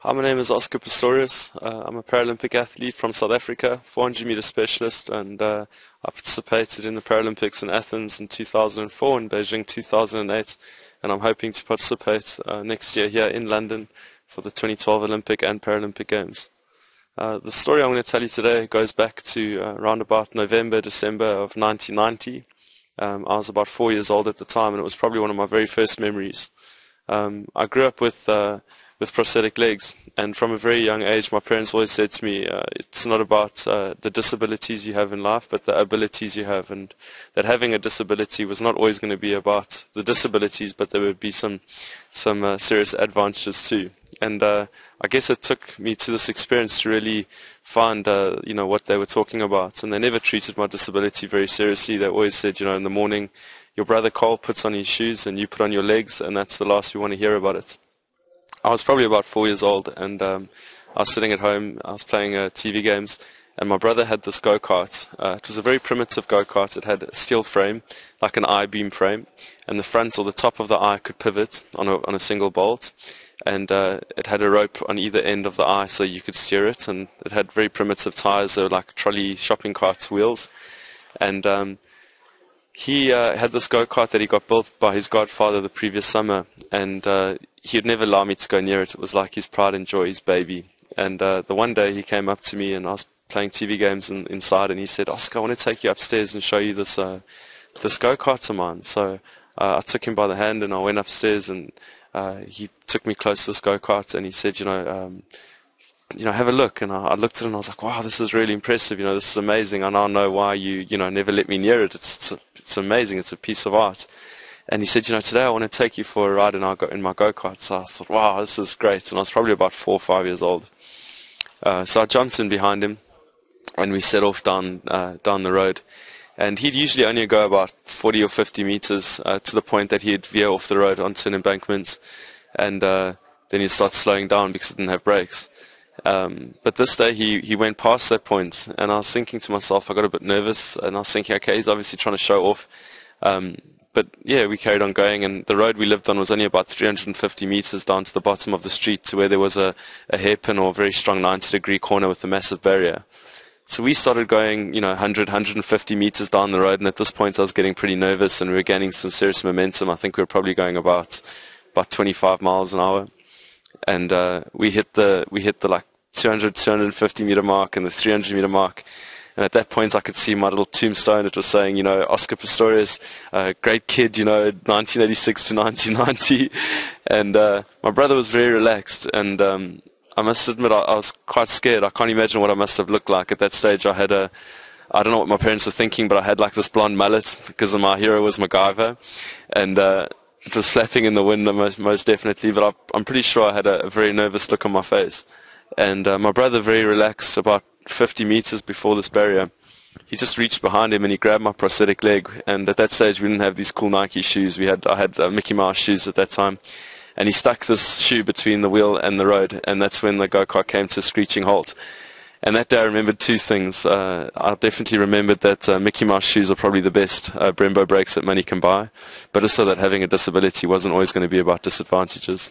Hi, my name is Oscar Pistorius. I'm a Paralympic athlete from South Africa, 400-meter specialist, and I participated in the Paralympics in Athens in 2004 and Beijing 2008, and I'm hoping to participate next year here in London for the 2012 Olympic and Paralympic Games. The story I'm going to tell you today goes back to around about November, December of 1990. I was about 4 years old at the time, and it was probably one of my very first memories. I grew up with prosthetic legs, and from a very young age my parents always said to me, it's not about the disabilities you have in life but the abilities you have, and that having a disability was not always going to be about the disabilities, but there would be some serious advantages too. And I guess it took me to this experience to really find what they were talking about, and they never treated my disability very seriously. They always said, in the morning your brother Cole puts on his shoes and you put on your legs, and that's the last we want to hear about it. I was probably about 4 years old, and I was sitting at home. I was playing TV games, and my brother had this go-kart. It was a very primitive go-kart. It had a steel frame, like an I-beam frame, and the front or the top of the eye could pivot on a single bolt, and it had a rope on either end of the eye so you could steer it, and it had very primitive tires. They were like trolley shopping carts wheels, and he had this go-kart that he got built by his godfather the previous summer, and he'd never allow me to go near it. It was like his pride and joy, his baby. And the one day he came up to me, and I was playing TV games inside, and he said, "Oscar, I want to take you upstairs and show you this go-kart of mine." So I took him by the hand, and I went upstairs, and he took me close to this go-kart, and he said, have a look. And I looked at it, and I was like, wow, this is really impressive. This is amazing. I now know why you never let me near it. It's amazing. It's a piece of art. And he said, today I want to take you for a ride in my go-kart. So I thought, wow, this is great. And I was probably about 4 or 5 years old. So I jumped in behind him, and we set off down the road. And he'd usually only go about 40 or 50 meters to the point that he'd veer off the road onto an embankment. And then he'd start slowing down because it didn't have brakes. But this day he went past that point, and I was thinking to myself, I got a bit nervous, and I was thinking, okay, he's obviously trying to show off. But yeah, we carried on going, and the road we lived on was only about 350 meters down to the bottom of the street, to where there was a hairpin or a very strong 90-degree corner with a massive barrier. So we started going, 100, 150 meters down the road, and at this point I was getting pretty nervous, and we were gaining some serious momentum. I think we were probably going about 25 miles an hour, and we hit the like 200, 250 meter mark and the 300 meter mark. And at that point, I could see my little tombstone. It was saying, Oscar Pistorius, great kid, 1986 to 1990. And my brother was very relaxed. And I must admit, I was quite scared. I can't imagine what I must have looked like. At that stage, I don't know what my parents were thinking, but I had like this blonde mullet because my hero was MacGyver. And it was flapping in the wind most definitely. But I'm pretty sure I had a very nervous look on my face. And my brother, very relaxed, about 50 meters before this barrier, he just reached behind him and he grabbed my prosthetic leg. And at that stage we didn't have these cool Nike shoes. I had Mickey Mouse shoes at that time, and he stuck this shoe between the wheel and the road, and that's when the go-kart came to a screeching halt. And that day I remembered two things. I definitely remembered that Mickey Mouse shoes are probably the best Brembo brakes that money can buy, but also that having a disability wasn't always going to be about disadvantages.